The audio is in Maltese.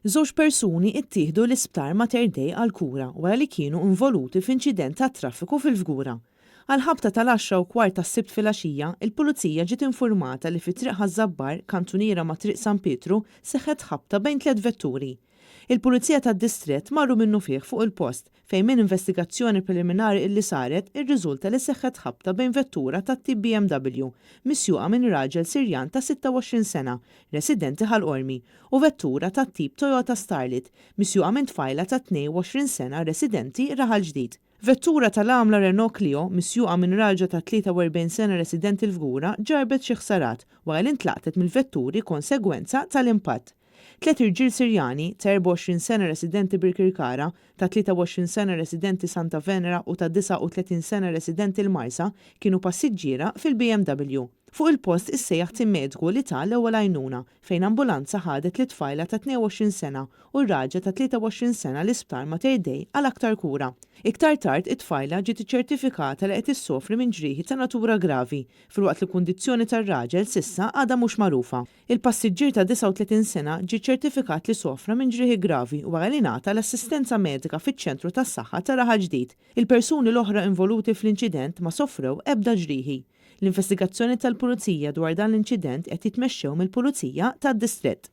Żewġ persuni ttieħdu l-isptar Mater Dei għal kura wara li kienu involuti f'inċident ta' traffiku fil-Fgura. Għal ħabta tal-10:15 tas-Sibt filgħaxija, il-Pulizija ġiet infurmata li fi triq Ħażabbar kantuniera ma' triq San Pietru seħħet ħabta bejn 3 vetturi. Il-Pulizija tad-Distrett marru minnu fih fuq il-post fejn minn investigazzjoni preliminari illi saret irriżulta li seħħet ħabta bejn vettura tat-tip BMW misjuqa minn raġel Sirjan ta' 26 sena, residenti ħal-Qormi, u vettura tat-tip Toyota Starlet misjuqa minn tfajla ta' 22 sena residenti Raħal Ġdid. Vettura tal-għamla Renault Clio misjuqa minn raġel ta' 43 sena residenti l-Fgura ġarbet xi ħsarat wara li ntlaqtet mill-vetturi konsegwenza tal-impatt. 3 irġiel Sirjani ta' 24 sena residenti Birkirkara, ta' 23 sena residenti Santa Venera u ta' 39 sena residenti l-Marsa kienu passiġġiera fil-BMW. Fuq il-post issejjaħ tim mediku li ta' l-ewwel għajnuna fejn ambulanza ħadet li tfajla ta' 22 sena u r-raġel ta' 23 sena l-isptar Mater Dei għal aktar kura. Iktar tard it-tfajla ġiet iċċertifikata li qed issofri minn ġrieħi ta' natura gravi, filwaqt li kundizzjoni tar-raġel s'issa għadha mhux magħrufa. Il-passiġġier ta' 39 sena ġie ċertifikat li sofra minn ġrieħi gravi wara li ngħata l-assistenza medika fiċ-ċentru tas-saħħa ta' Raħal Ġdid. Il-persuni l-oħra involuti fl-inċident ma sofrew ebda ġrieħi. L-investigazzjoni tal-Pulizija dwar dan l-inċident qed jitmexxew mill-Pulizija tad-Distrett.